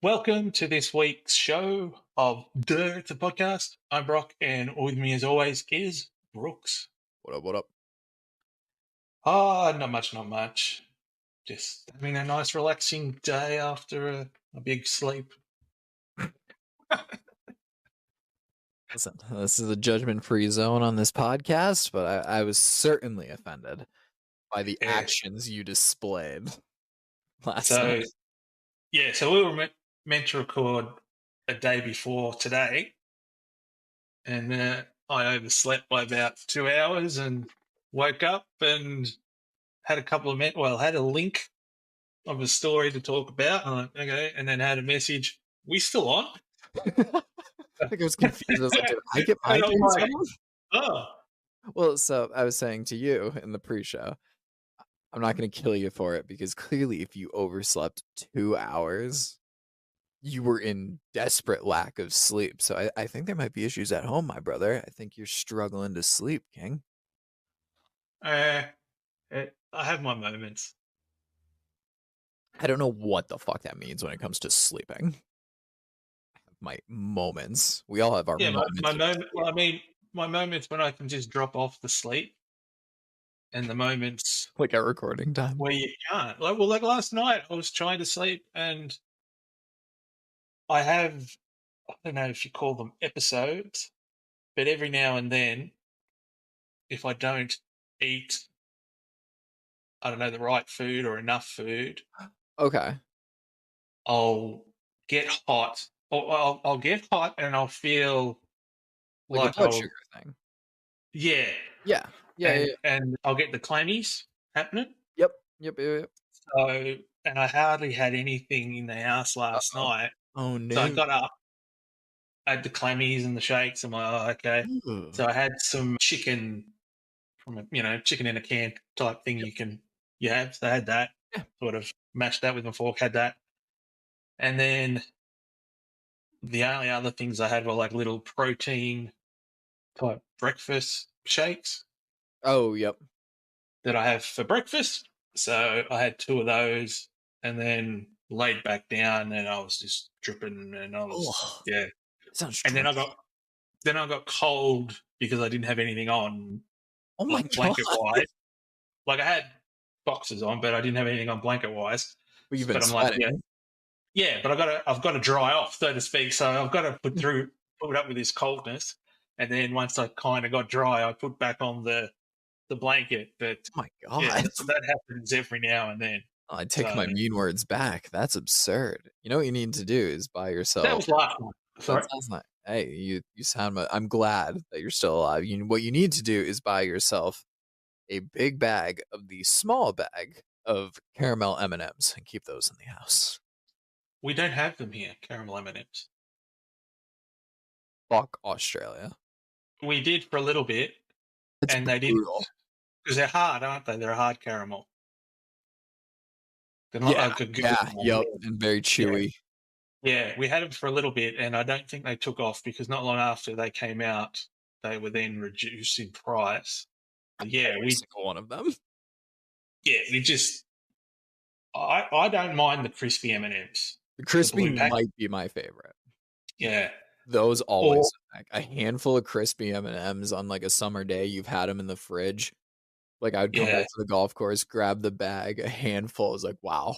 Welcome to this week's show of It's a Podcast. I'm Brock, and with me, as always, is Brooks. What up, what up? Not much, not much. Just having a nice, relaxing day after a big sleep. Listen, this is a judgment-free zone on this podcast, but I was certainly offended by the Yeah. actions you displayed last So, night. so we were meant to record a day before today, and I overslept by about 2 hours and woke up and had a couple of had a link of a story to talk about. I'm like, okay, and then had a message. We still on? I think I was confused. I was like, did I get my And I'm drinks like, wrong? oh, Well, so I was saying to you in the pre-show, I'm not going to kill you for it because clearly if you overslept 2 hours, you were in desperate lack of sleep. So I think there might be issues at home, my brother. I think you're struggling to sleep, King. uh, I have my moments. I don't know what the fuck that means when it comes to sleeping. My moments. We all have our Yeah, my moments of moment. sleep. Well, I mean, my moments when I can just drop off the sleep, and the moments Like our recording time. where you can't. Like last night, I was trying to sleep, and I have, I don't know if you call them episodes, but every now and then, if I don't eat, I don't know, the right food or enough food, Okay. I'll get hot. Or I'll get hot and I'll feel Like a like blood sugar I'll, thing. yeah, Yeah. Yeah, yeah, yeah. and I'll get the clammies happening. Yep. Yep, yep, yep. So, and I hardly had anything in the house last Uh-oh. night. Oh, So I no. got up, I had the clammies and the shakes. I'm like, oh, okay. Ooh. So I had some chicken from chicken in a can type thing Yep. you have. So I had that, Yeah. sort of mashed that with my fork, had that. And then the only other things I had were like little protein type breakfast shakes Oh, yep. that I have for breakfast. So I had two of those and then laid back down and I was just dripping and I was, Oh, yeah. sounds And dreadful. then I got cold because I didn't have anything on, Oh my like god. blanket wise. Like I had boxes on, but I didn't have anything on blanket wise. But you've been But I'm like, yeah, sweating. yeah, but I've got to dry off, so to speak. So I've got to put up with this coldness. And then once I kind of got dry, I put back on the blanket. But Oh my yeah, god. so that happens every now and then. I take So my mean words back. That's absurd. You know what you need to do is buy that yourself. was last night. That Sorry. sounds like, hey, you sound. I'm glad that you're still alive. What you need to do is buy yourself a big bag of the small bag of caramel M&Ms and keep those in the house. We don't have them here, caramel M&Ms. Fuck Australia. We did for a little bit, It's and they didn't brutal. because they're hard, aren't they? They're a hard caramel. They're not Yeah, like a good yeah, one. yep, and very Yeah, chewy. yeah. We had them for a little bit, and I don't think they took off because not long after they came out, they were then reduced in price. But yeah, Every single one of them. we just I don't mind the crispy M&Ms, The the crispy blue pack. might be my favorite. Yeah, Those or always like a handful of crispy M&Ms on like a summer day. You've had them in the fridge. Like I would come yeah. back to the golf course, grab the bag, a handful. I was like, wow,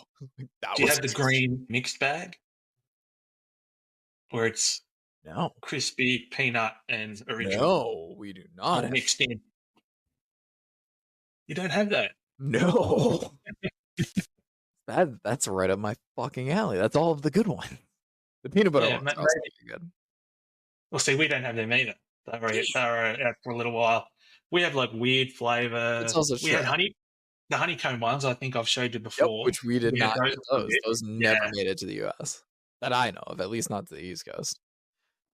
that Do you was have the green mixed bag where it's no, crispy peanut and original no, we do not all have mixed in? You don't have that. no. That's right up my fucking alley. That's all of the good ones. The peanut butter Yeah, ones are also maybe. pretty good. Well, see, we don't have them either. They were out for a little while. We have like weird It's flavor. also We true. had the honeycomb ones. I think I've showed you Yep, before. which we did We had not those get for a those. bit. Those never Yeah, made it to the US that I know of, at least not to the East Coast.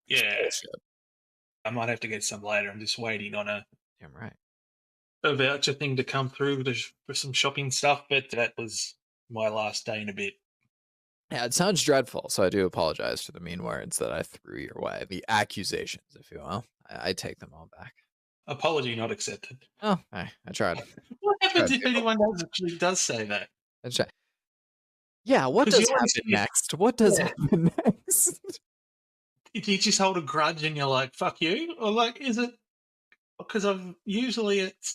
It's yeah. bullshit. I might have to get some later. I'm just waiting on Damn right. a voucher thing to come through for some shopping stuff, but that was my last day in a bit. Yeah, it sounds dreadful, so I do apologize for the mean words that I threw your way. The accusations, if you will. I take them all back. Apology not accepted. Oh, I tried. What I tried, happens if people. anyone actually does say that? I tried. Yeah, what Because you does always happen hear, next? What does yeah, happen next? you just hold a grudge and you're like, fuck you? Or like, is it because I've usually it's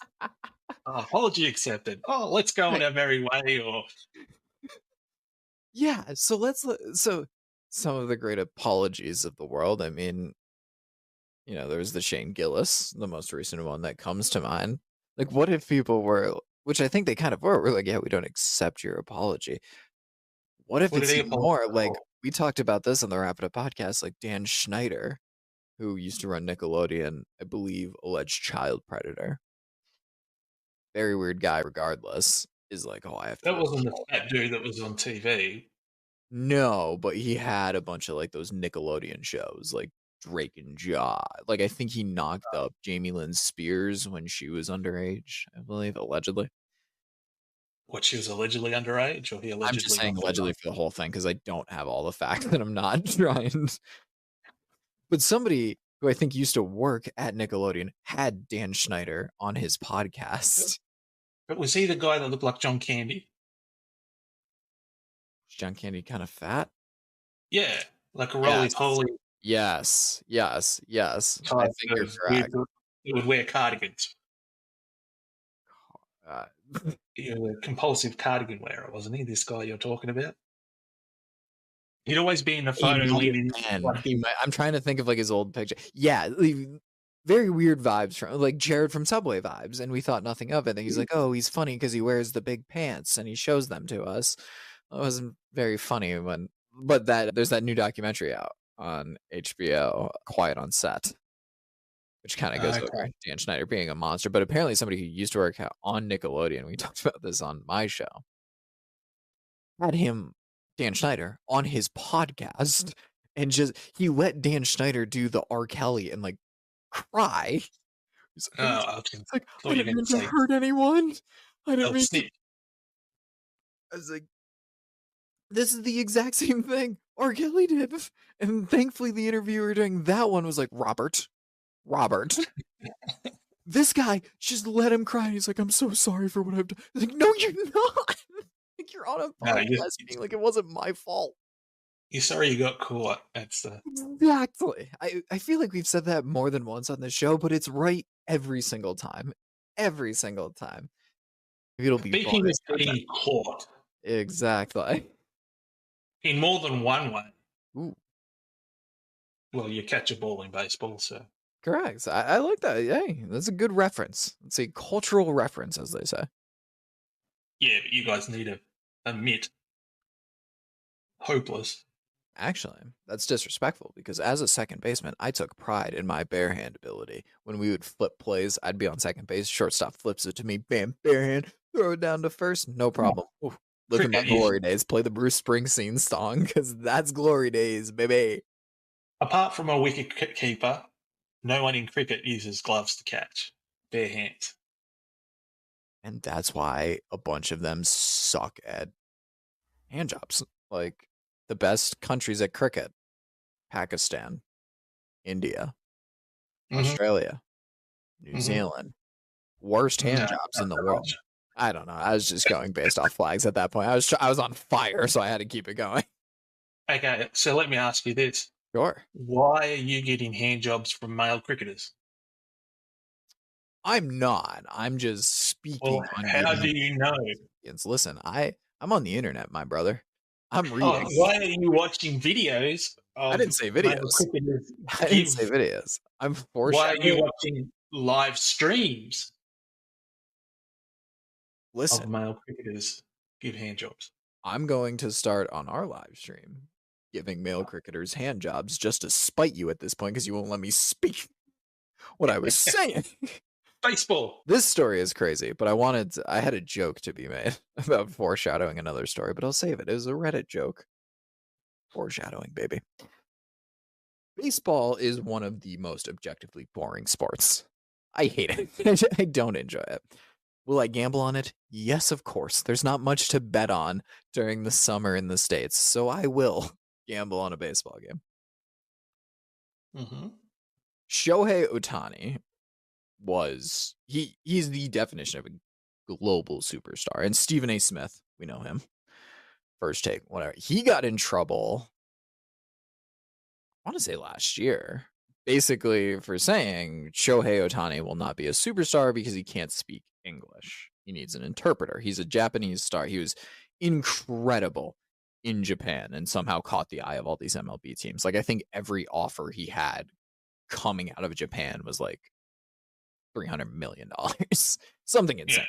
apology accepted. Oh, let's go on Right. our merry way. Or Yeah, so so some of the great apologies of the world. I mean, there's the Shane Gillis, the most recent one that comes to mind. Like, what if people were, which I think they kind of were like, yeah, we don't accept your apology. What if what did it's he even apologize more like for? we talked about this on the Wrap It Up podcast, like Dan Schneider, who used to run Nickelodeon, I believe, alleged child predator. Very weird guy, regardless, is like, oh, I have That to wasn't the fat apologize. dude that was on TV. No, but he had a bunch of like those Nickelodeon shows, like Drake and Josh. Like I think he knocked up Jamie Lynn Spears when she was underage, I believe, allegedly. What, she was allegedly underage, or he I'm just allegedly saying knocked her allegedly up? for the whole thing because I don't have all the facts and I'm not trying. But somebody who I think used to work at Nickelodeon had Dan Schneider on his podcast. But was he the guy that looked like John Candy? Is John Candy kind of fat? Yeah, like a roly Yes. poly Yes. Yes. Yes. I type think you're of weird correct. that would wear cardigans. Uh, He was a compulsive cardigan wearer, wasn't he? This guy you're talking about. He'd always be in the He photo might leaning have been. like He this. might I'm trying to think of, like, his old picture. Yeah, very weird vibes from like, Jared from Subway vibes, and we thought nothing of it, and he's like, "Oh, he's funny because he wears the big pants, and he shows them to us." That wasn't very funny but there's that new documentary out on HBO, Quiet on Set, which kinda goes over Okay. Dan Schneider being a monster, but apparently somebody who used to work on Nickelodeon, we talked about this on my show, had him, Dan Schneider, on his podcast and just he let Dan Schneider do the R. Kelly and like cry. Oh, He's I like, thought I you were didn't going mean to to say hurt anyone. I didn't self mean to. snitch. I was like, this is the exact same thing R. Kelly did. And thankfully, the interviewer during that one was like, Robert, this guy just let him cry. And he's like, I'm so sorry for what I've done. I was like, no, you're not. Like, you're on a No, podcast being like, it wasn't my fault. you're sorry you got caught. That's the. Exactly. I feel like we've said that more than once on the show, but it's right every single time. Every single time. Maybe it'll be Speaking of bonus content. getting caught Exactly. in more than one way, Ooh, well, you catch a ball in baseball, so correct. I like that. Hey, that's a good reference. It's a cultural reference, as they say. yeah, but you guys need to admit hopeless. Actually, that's disrespectful because as a second baseman, I took pride in my bare hand ability. When we would flip plays, I'd be on second base, shortstop flips it to me, bam, bare hand, throw it down to first, no problem. Ooh, living my Cricket is, glory days. Play the Bruce Springsteen song because that's glory days, baby. apart from a wicket keeper, no one in cricket uses gloves to catch. Bare hands. And that's why a bunch of them suck at hand jobs. Like the best countries at cricket: Pakistan, India, Mm-hmm. Australia, New Mm-hmm. Zealand. Worst hand No, jobs not in the so world. much. I don't know. I was just going based off flags at that point. I was on fire, so I had to keep it going. Okay, so let me ask you this. Sure. Why are you getting hand jobs from male cricketers? I'm not. I'm just Well, speaking on how do behalf you know? of Canadians. Listen, I'm on the internet, my brother. I'm Oh, reading. why are you watching videos I of didn't say male videos. cricketers I didn't say give? videos. I'm Why are you foreshadowing. watching live streams of Listen, male cricketers give hand jobs? I'm going to start on our live stream giving male cricketers hand jobs just to spite you at this point because you won't let me speak what I was saying. Baseball. This story is crazy, but I had a joke to be made about foreshadowing another story, but I'll save it. It was a Reddit joke. Foreshadowing, baby. Baseball is one of the most objectively boring sports. I hate it. I don't enjoy it. Will I gamble on it? Yes, of course. There's not much to bet on during the summer in the States, so I will gamble on a baseball game. Mm-hmm. Shohei Ohtani he's the definition of a global superstar. And Stephen A. Smith, we know him. First Take, whatever. He got in trouble, I want to say last year, basically for saying Shohei Ohtani will not be a superstar because he can't speak English. He needs an interpreter. He's a Japanese star. He was incredible in Japan and somehow caught the eye of all these MLB teams. Like, I think every offer he had coming out of Japan was like $300 million, something insane. Yeah.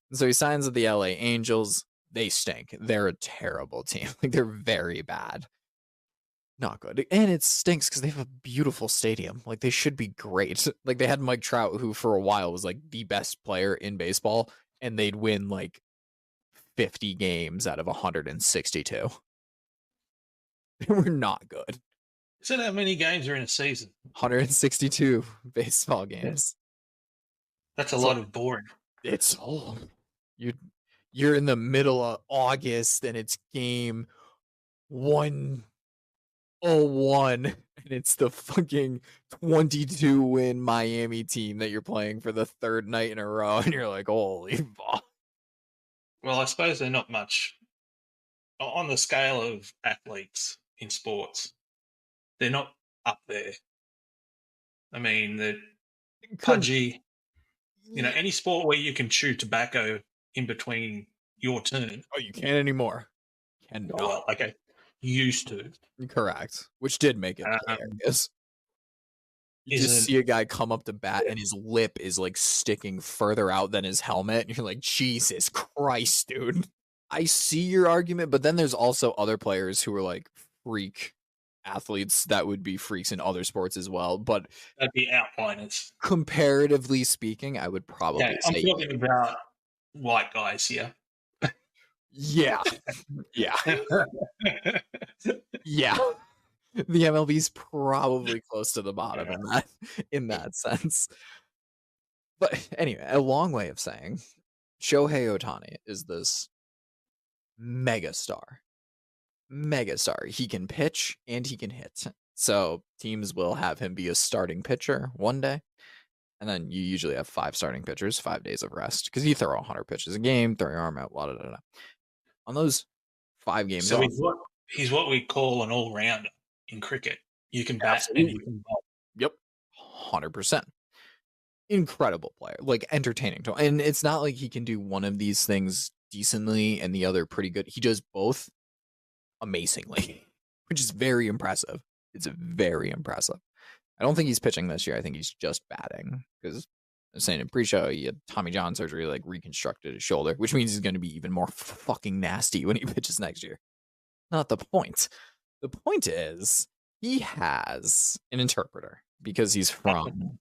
And so he signs with the LA Angels. They stink. They're a terrible team. Like, they're very bad. Not good. And it stinks because they have a beautiful stadium. Like, they should be great. Like, they had Mike Trout, who for a while was like the best player in baseball, and they'd win like 50 games out of 162. They were not good. So how many games are in a season? 162 baseball games. That's a lot of boring. It's all you're in the middle of August and it's game 101 and it's the fucking 22 win Miami team that you're playing for the third night in a row, and you're like, holy fuck. Well, I suppose they're not much on the scale of athletes in sports. They're not up there. I mean, the pudgy, any sport where you can chew tobacco in between your turn. Oh, you can't anymore. Cannot. Well, okay, used to. Correct. Which did make it hilarious. You just see a guy come up to bat and his lip is like sticking further out than his helmet. And you're like, Jesus Christ, dude. I see your argument, but then there's also other players who are like freak athletes that would be freaks in other sports as well. But that'd be outliners. Comparatively speaking, I would probably say I'm talking about white guys here. Yeah. Yeah. Yeah. The MLB's probably close to the bottom in that sense. But anyway, a long way of saying Shohei Ohtani is this megastar. He can pitch and he can hit. So teams will have him be a starting pitcher one day. And then you usually have 5 starting pitchers, 5 days of rest. Because you throw 100 pitches a game, throw your arm out, blah, blah, blah, blah. On those 5 games so he's what we call an all-rounder in cricket. You can bat and you can bowl. Yep. 100%. Incredible player. Like, entertaining. And it's not like he can do one of these things decently and the other pretty good. He does both amazingly, which is very impressive. It's very impressive. I don't think he's pitching this year. I think he's just batting, because I was saying in pre-show he had Tommy John surgery, like reconstructed his shoulder, which means he's going to be even more fucking nasty when he pitches next year. Not the point. The point is he has an interpreter because he's from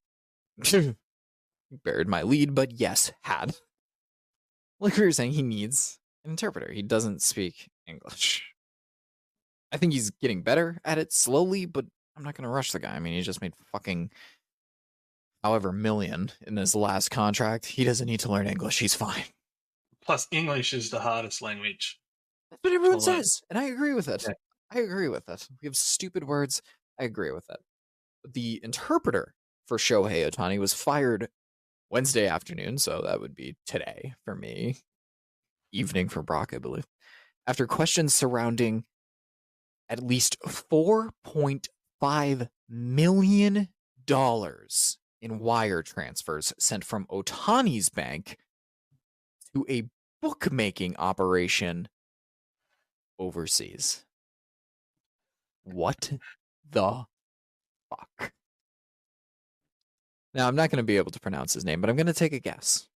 buried my lead, but yes, had. Like we were saying, he needs an interpreter. He doesn't speak English. I think he's getting better at it slowly, but I'm not going to rush the guy. I mean, he just made fucking however million in his last contract. He doesn't need to learn English. He's fine. Plus, English is the hardest language. That's what everyone says, and I agree with it. Yeah. I agree with it. We have stupid words. I agree with it. The interpreter for Shohei Ohtani was fired Wednesday afternoon, so that would be today for me. Evening for Brock, I believe. After questions surrounding at least $4.5 million in wire transfers sent from Ohtani's bank to a bookmaking operation overseas. What the fuck? Now, I'm not going to be able to pronounce his name, but I'm going to take a guess.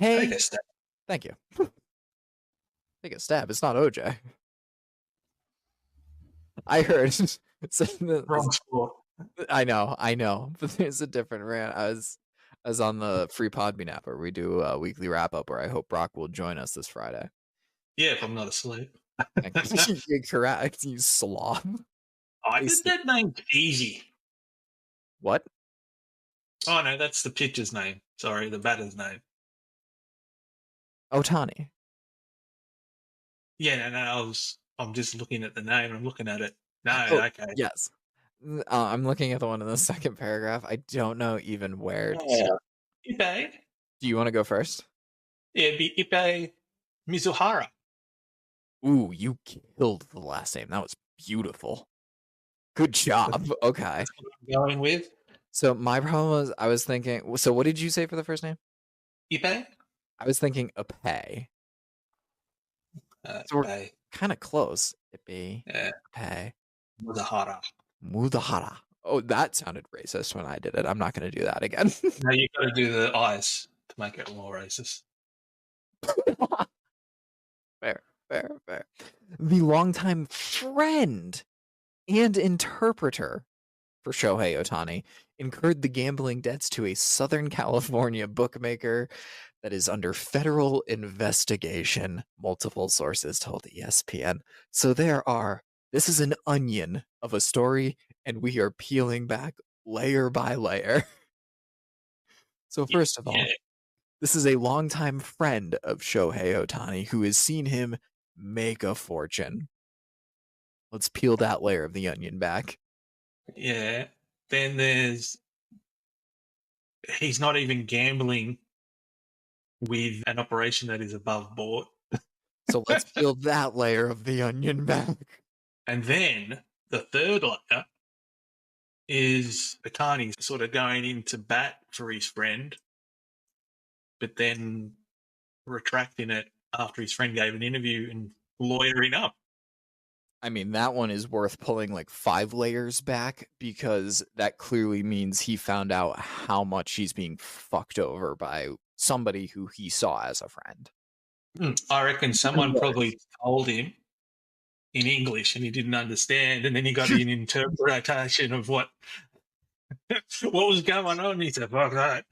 Take a stab. Thank you. Take a stab. It's not OJ. I heard. Wrong sport. I know, but there's a different rant. I was on the free Podbean app where we do a weekly wrap up where I hope Brock will join us this Friday. Yeah, if I'm not asleep. You're correct, you slob. I think that name's easy. What? Oh no, that's the pitcher's name. Sorry, the batter's name. Ohtani. Yeah, no, I'm just looking at the name. I'm looking at it. No, okay. Yes. I'm looking at the one in the second paragraph. I don't know even where. Ippei. Do you want to go first? Yeah, it'd be Ippei Mizuhara. Ooh, you killed the last name. That was beautiful. Good job. Okay. That's what I'm going with. So my problem was I was thinking. So what did you say for the first name? Ipe? I was thinking Apay. So we're Ipe. kind of close. Ippy, Yeah. Apay, Mudahara. Mudahara. Oh, that sounded racist when I did it. I'm not going to do that again. Now you've got to do the eyes to make it more racist. Fair, fair, fair. The longtime friend and interpreter for Shohei Ohtani incurred the gambling debts to a Southern California bookmaker that is under federal investigation, multiple sources told ESPN. So this is an onion of a story, and we are peeling back layer by layer. So, first of Yeah. all, this is a longtime friend of Shohei Ohtani who has seen him make a fortune. Let's peel that layer of the onion back. Yeah. Then he's not even gambling with an operation that is above board. So let's peel that layer of the onion back. And then the third layer is Otani sort of going into bat for his friend, but then retracting it after his friend gave an interview and lawyering up. I mean, that one is worth pulling like 5 layers back because that clearly means he found out how much he's being fucked over by somebody who he saw as a friend. I reckon someone probably told him in English and he didn't understand, and then he got an interpretation of what was going on. He said, "Fuck that."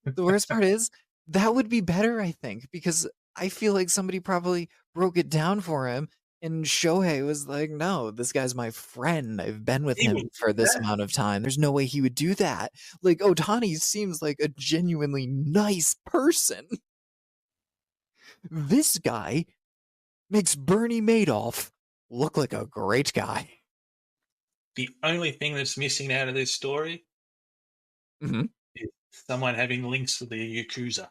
The worst part is that would be better, I think, because I feel like somebody probably broke it down for him. And Shohei was like, no, this guy's my friend. I've been with He him would for do this that. amount of time. There's no way he would do that. Like, Ohtani seems like a genuinely nice person. This guy makes Bernie Madoff look like a great guy. The only thing that's missing out of this story Mhm. is someone having links to the Yakuza.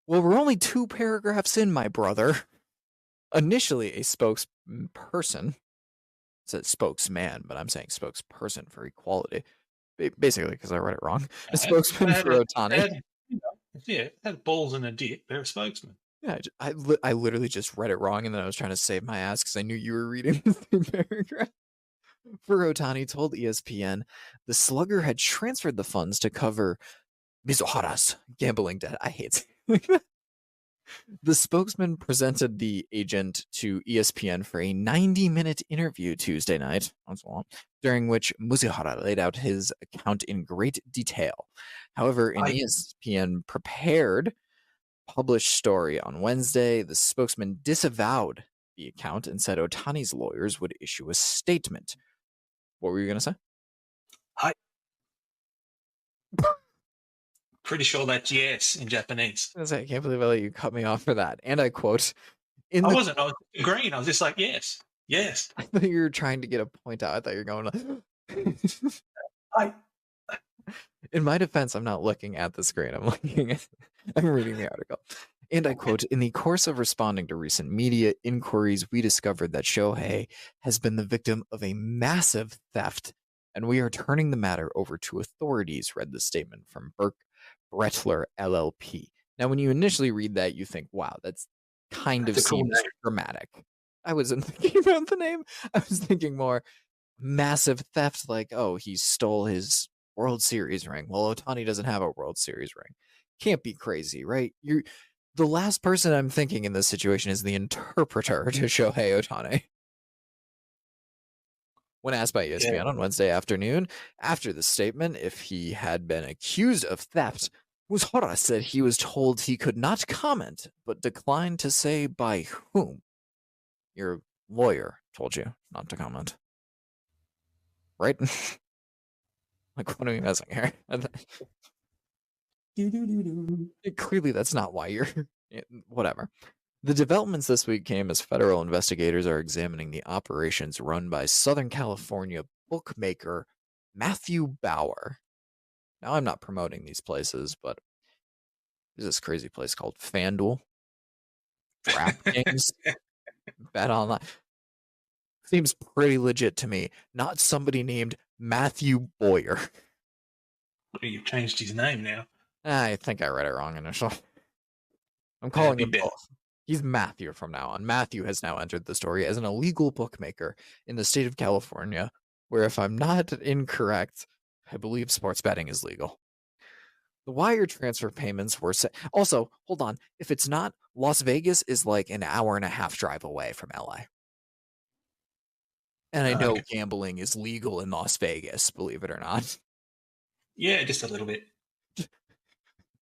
Well, we're only 2 paragraphs in, my brother. Initially, a spokesperson said spokesman, but I'm saying spokesperson for equality. Basically, because I read it wrong. A spokesman for Ohtani. It had balls and a dick. They're a spokesman. Yeah, I literally just read it wrong, and then I was trying to save my ass because I knew you were reading the paragraph. For Ohtani told ESPN the slugger had transferred the funds to cover Mizuhara's gambling debt. I hate it. The spokesman presented the agent to ESPN for a 90-minute interview Tuesday night, that's long, during which Mizuhara laid out his account in great detail. However, in ESPN prepared published story on Wednesday, the spokesman disavowed the account and said Ohtani's lawyers would issue a statement. What were you going to say? Pretty sure that's yes in Japanese. I can't believe I let you cut me off for that. And I quote, I wasn't. I was agreeing. I was just like, yes, yes. I thought you were trying to get a point out. I thought you were going I, In my defense, I'm not looking at the screen. I'm reading the article. And I quote, in the course of responding to recent media inquiries, we discovered that Shohei has been the victim of a massive theft, and we are turning the matter over to authorities, read the statement from Burke Brettler LLP. Now, when you initially read that, you think, wow, that's kind of That's a cool seems name. dramatic. I wasn't thinking about the name. I was thinking more massive theft, like, oh, he stole his World Series ring. Well, Ohtani doesn't have a World Series ring. Can't be crazy, right? The last person I'm thinking in this situation is the interpreter to Shohei Ohtani. When asked by ESPN on Wednesday afternoon after the statement if he had been accused of theft, Muzhara said he was told he could not comment, but declined to say by whom. Your lawyer told you not to comment. Right? Like, what are we messing here? Clearly, that's not why you're... Whatever. The developments this week came as federal investigators are examining the operations run by Southern California bookmaker Matthew Bauer. Now, I'm not promoting these places, but there's this crazy place called FanDuel. DraftKings, Bet Online. Seems pretty legit to me. Not somebody named Matthew Boyer. You've changed his name now. I think I read it wrong initially. I'm That'd calling be him better. both. He's Matthew from now on. Matthew has now entered the story as an illegal bookmaker in the state of California, where, if I'm not incorrect, I believe sports betting is legal. The wire transfer payments were set. Also, hold on. If it's not, Las Vegas is like an hour and a half drive away from LA. And I know Okay. gambling is legal in Las Vegas, believe it or not. Yeah, just a little bit.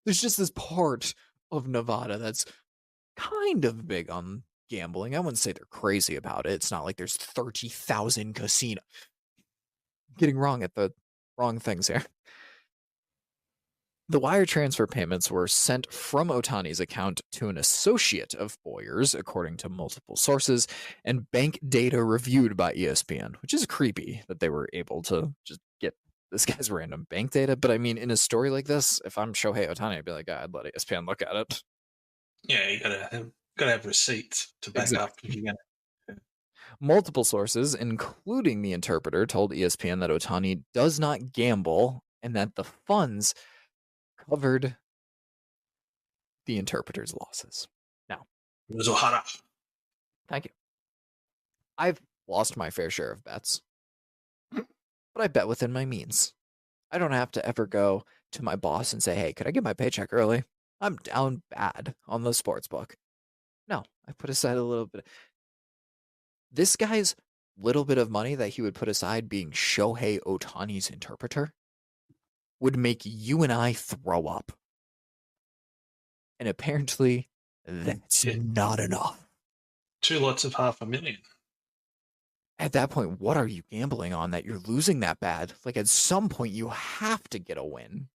There's just this part of Nevada that's kind of big on gambling. I wouldn't say they're crazy about it. It's not like there's 30,000 casinos. Getting wrong at the wrong things here. The wire transfer payments were sent from Ohtani's account to an associate of Boyer's, according to multiple sources, and bank data reviewed by ESPN, which is creepy that they were able to just get this guy's random bank data. But I mean, in a story like this, if I'm Shohei Ohtani, I'd be like, I'd let ESPN look at it. Yeah, you gotta have receipts to back up if you're gonna. Multiple sources, including the interpreter, told ESPN that Ohtani does not gamble and that the funds covered the interpreter's losses. Now, Zohara. thank you. I've lost my fair share of bets, but I bet within my means. I don't have to ever go to my boss and say, hey, could I get my paycheck early? I'm down bad on the sports book. No, I put aside a little bit. This guy's little bit of money that he would put aside being Shohei Ohtani's interpreter would make you and I throw up. And apparently, that's not enough. 2 lots of $500,000. At that point, what are you gambling on that you're losing that bad? Like, at some point, you have to get a win.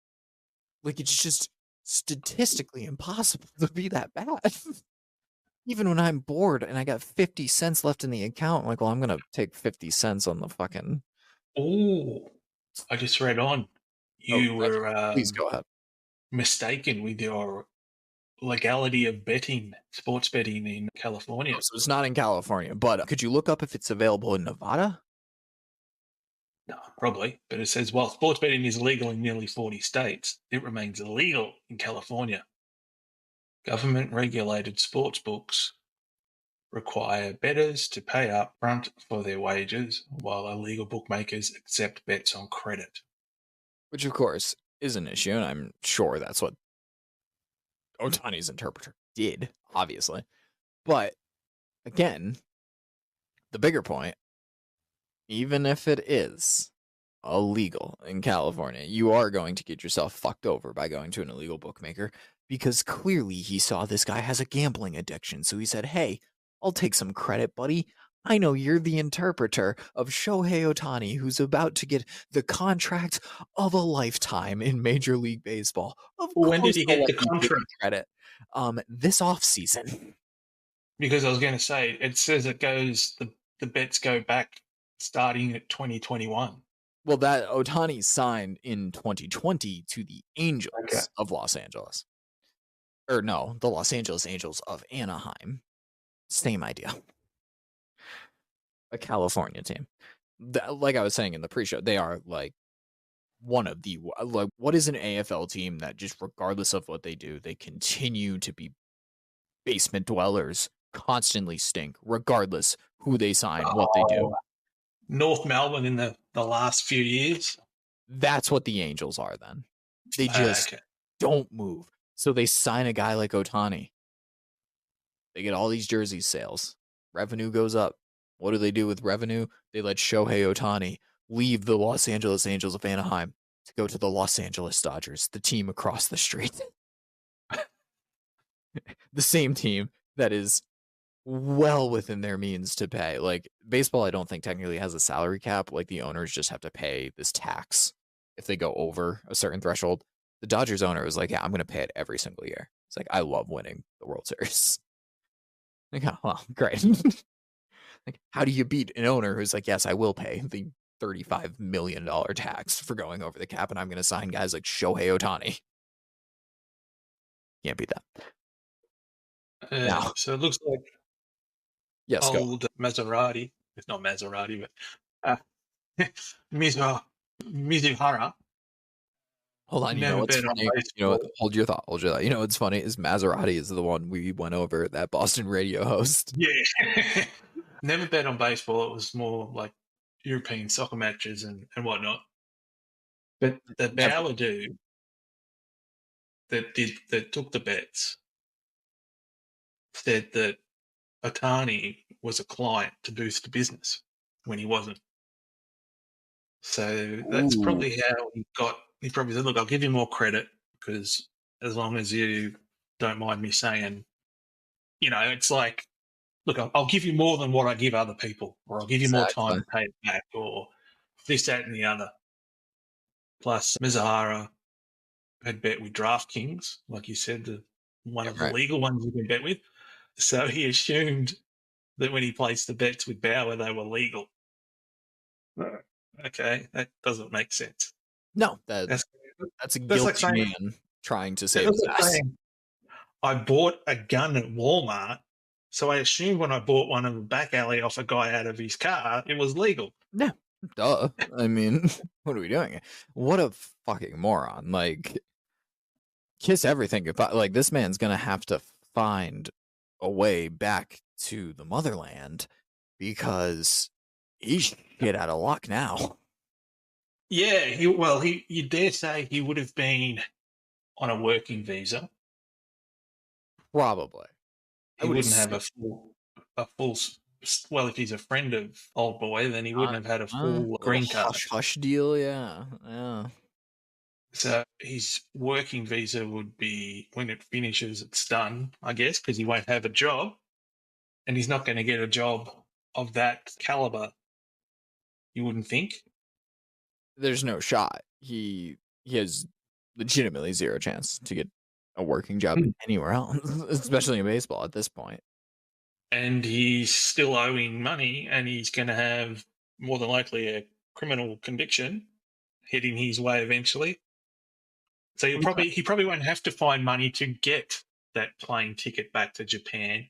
Like, it's just statistically impossible to be that bad. Even when I'm bored and I got 50 cents left in the account, I'm like, well, I'm going to take 50 cents on the fucking. Oh, I just read on. You were Please go ahead. mistaken with your legality of betting, sports betting in California. So it's not in California, but could you look up if it's available in Nevada? No, probably. But it says, while sports betting is legal in nearly 40 states, it remains illegal in California. Government-regulated sports books require bettors to pay up front for their wages, while illegal bookmakers accept bets on credit. Which, of course, is an issue, and I'm sure that's what Ohtani's interpreter did, obviously. But, again, the bigger point, even if it is illegal in California, you are going to get yourself fucked over by going to an illegal bookmaker, because clearly he saw this guy has a gambling addiction. So he said, hey, I'll take some credit, buddy. I know you're the interpreter of Shohei Ohtani, who's about to get the contract of a lifetime in Major League Baseball. Of When course, did he I'll get let the you give me contract? credit. This offseason. Because I was going to say, it says it goes, the bets go back starting at 2021. Well, that Ohtani signed in 2020 to the Angels of Los Angeles. Or no, the Los Angeles Angels of Anaheim. Same idea. A California team. Like I was saying in the pre-show, they are like one of the, like, what is an AFL team that just regardless of what they do, they continue to be basement dwellers, constantly stink, regardless who they sign, what they do. North Melbourne in the last few years. That's what the Angels are then. They just don't move. So they sign a guy like Ohtani. They get all these jersey sales. Revenue goes up. What do they do with revenue? They let Shohei Ohtani leave the Los Angeles Angels of Anaheim to go to the Los Angeles Dodgers, the team across the street. The same team that is well within their means to pay. Like, baseball, I don't think technically has a salary cap. Like, the owners just have to pay this tax if they go over a certain threshold. The Dodgers owner was like, yeah, I'm going to pay it every single year. It's like, I love winning the World Series. Like, oh, well, great. Like, how do you beat an owner who's like, yes, I will pay the $35 million tax for going over the cap, and I'm going to sign guys like Shohei Ohtani? Can't beat that. Now, So it looks like yes, go. old Maserati. It's not Maserati, but Mizu, Mizuhara Hold on, you know never what's bet on funny? You know what? baseball. Hold your thought. Hold your thought. You know what's funny is Maserati is the one we went over, that Boston radio host. Yeah. Never bet on baseball. It was more like European soccer matches and whatnot. But the Never. Bauer dude that took the bets said that Otani was a client to boost the business when he wasn't. So that's Ooh, probably how he got. He probably said, "Look, I'll give you more credit because as long as you don't mind me saying, it's like, look, I'll give you more than what I give other people, or I'll give you more time exactly. to pay it back, or this, that, and the other." Plus, Mizahara had bet with DraftKings, like you said, one Yeah, of the right. legal ones you can bet with. So he assumed that when he placed the bets with Bauer, they were legal. Okay, that doesn't make sense. No, That's that's a that's like guilty saying man trying to that's save his like ass. saying I bought a gun at Walmart, so I assumed when I bought one in the back alley off a guy out of his car, it was legal. No, duh. I mean, what are we doing? What a fucking moron! Like, kiss everything. If like this man's gonna have to find a way back to the motherland because he's shit out of luck now. Yeah, he you dare say he would have been on a working visa. Probably, I He would wouldn't have assume. a full well, if he's a friend of old boy, then he wouldn't have had a full Little green card. hush hush deal, yeah, yeah. So his working visa would be when it finishes, it's done, I guess, because he won't have a job, and he's not going to get a job of that caliber. You wouldn't think. There's no shot. He has legitimately zero chance to get a working job anywhere else, especially in baseball at this point. And he's still owing money, and he's going to have more than likely a criminal conviction heading his way eventually. So he probably won't have to find money to get that plane ticket back to Japan.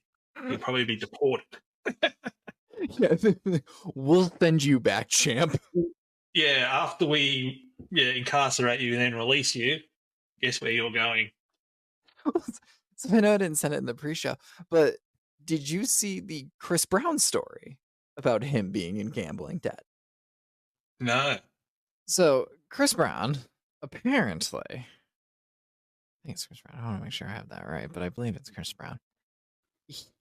He'll probably be deported. Yeah, we'll send you back, champ. Yeah, after we incarcerate you and then release you, guess where you're going? So I know I didn't send it in the pre-show, but did you see the Chris Brown story about him being in gambling debt? No. So Chris Brown, apparently, I think it's Chris Brown. I want to make sure I have that right, but I believe it's Chris Brown.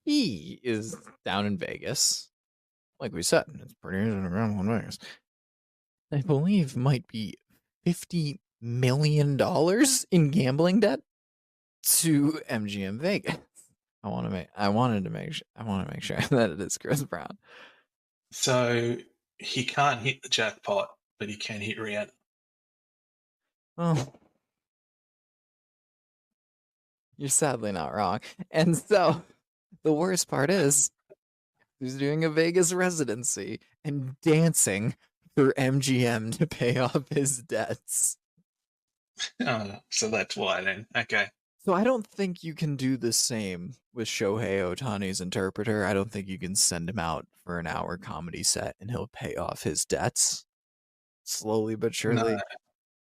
He is down in Vegas, like we said. It's pretty around in Vegas. I believe might be $50 million in gambling debt to MGM Vegas. I want to make sure that it is Chris Brown. So he can't hit the jackpot, but he can hit Rihanna. Oh, you're sadly not wrong. And so the worst part is he's doing a Vegas residency and dancing for MGM to pay off his debts. Oh, so that's why then. Okay. So I don't think you can do the same with Shohei Ohtani's interpreter. I don't think you can send him out for an hour comedy set and he'll pay off his debts slowly but No. surely.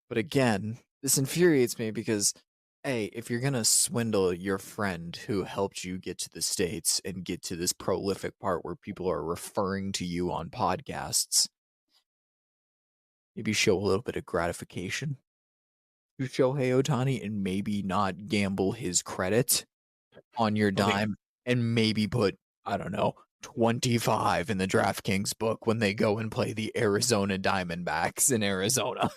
But again, this infuriates me because hey, if you're gonna swindle your friend who helped you get to the States and get to this prolific part where people are referring to you on podcasts, maybe show a little bit of gratification to Shohei Ohtani and maybe not gamble his credit on your I think dime and maybe put, I don't know, 25 in the DraftKings book when they go and play the Arizona Diamondbacks in Arizona.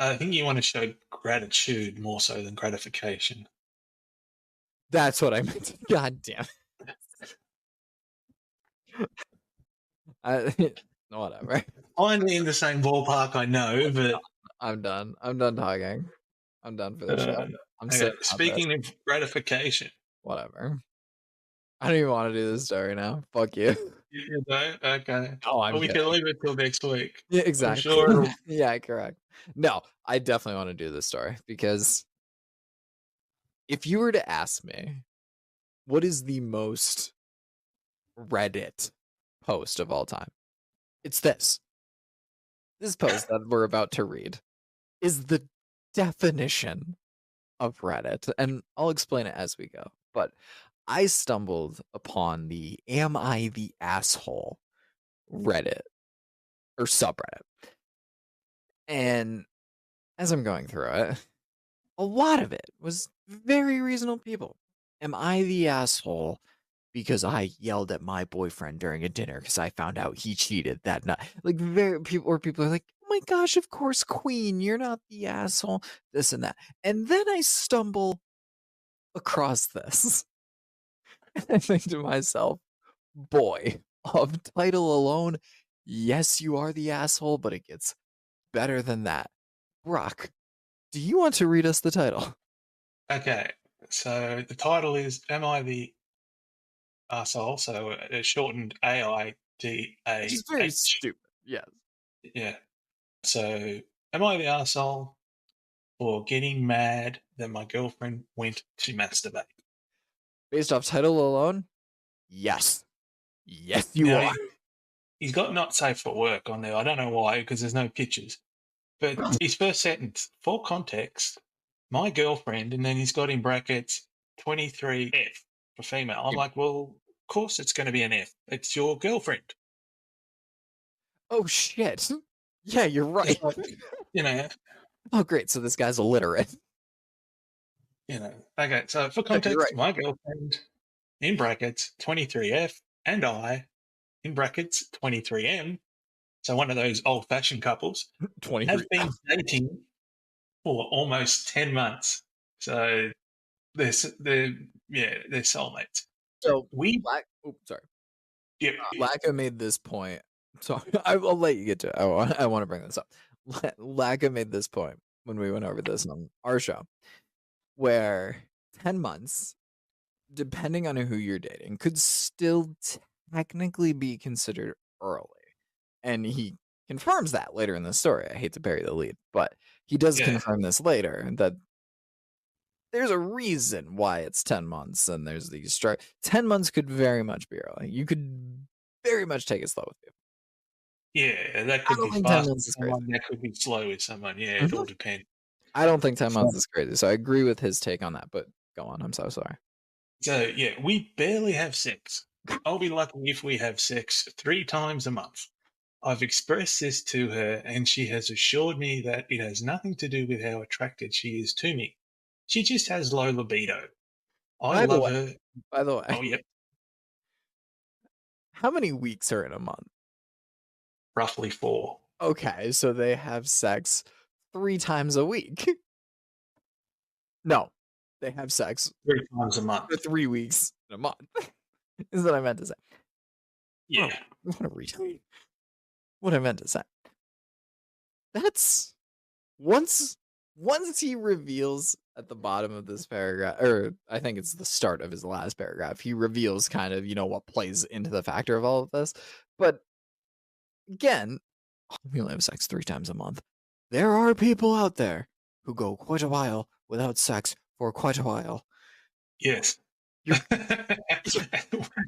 I think you want to show gratitude more so than gratification. That's what I meant. God damn it. Whatever. Finally in the same ballpark, I know, but I'm done. I'm done talking. I'm done for the show. I'm okay. sick of this. Speaking of gratification, Whatever. I don't even want to do this story now. Fuck you. you know, okay. Oh, I'm Well, we kidding. can leave it till next week. Yeah, I'm exactly. sure it'll. Yeah, correct. No, I definitely want to do this story because if you were to ask me what is the most Reddit post of all time? It's this. This post that we're about to read is the definition of Reddit, and I'll explain it as we go. But I stumbled upon the Am I the Asshole Reddit or subreddit. And as I'm going through it, a lot of it was very reasonable people. Am I the asshole because I yelled at my boyfriend during a dinner because I found out he cheated that night? Like people are like, "Oh my gosh, of course, Queen, you're not the asshole." This and that. And then I stumble across this. And I think to myself, boy, of title alone, yes, you are the asshole, but it gets better than that. Brock, do you want to read us the title? Okay, so the title is "Am I the Arsehole?" So shortened Which is very AITAH. stupid. Yes. Yeah. So, am I the arsehole for getting mad that my girlfriend went to masturbate? Based off title alone, yes. Yes, you Now, are. he's got not safe for work on there. I don't know why, because there's no pictures. But his first sentence, for context, my girlfriend, and then he's got in brackets 23F for female. I'm like, well, of course it's going to be an F. It's your girlfriend. Oh shit. Yeah, you're right. It's like, you know, Oh great, so this guy's illiterate. Okay, so for No, you're context, right. my girlfriend, in brackets, 23F, and I, in brackets, 23M, so one of those old fashioned couples, have 23. been dating for almost 10 months. So they're soulmates. So We, sorry. yeah, Laka made this point. So I'll let you get to it. I want to bring this up. Laka made this point when we went over this on our show, where 10 months, depending on who you're dating, could still technically be considered early. And he confirms that later in the story. I hate to bury the lead, but he does yeah, confirm this later that there's a reason why it's 10 months and there's these 10 months could very much be early. You could very much take it slow with people. yeah, that I could don't be think 10 fast months with is crazy. someone, that could be slow with someone. Yeah, it all Mhm. depends. I don't think 10 So, months is crazy. So I agree with his take on that, but go on. I'm so sorry. so yeah, we barely have sex. I'll be lucky if we have sex 3 times a month. I've expressed this to her, and she has assured me that it has nothing to do with how attracted she is to me. She just has low libido. I By the love way, her. by the way, Oh, yep, how many weeks are in a month? roughly 4. Okay, so they have sex 3 times a week. No, they have sex 3 times a for month. 3 weeks in a month, is what I meant to say. Oh, Yeah. what a retard. What I meant to say. That's once he reveals at the bottom of this paragraph, or I think it's the start of his last paragraph, he reveals kind of, what plays into the factor of all of this. But again, we only have sex 3 times a month. There are people out there who go quite a while without sex for quite a while. Yes. You're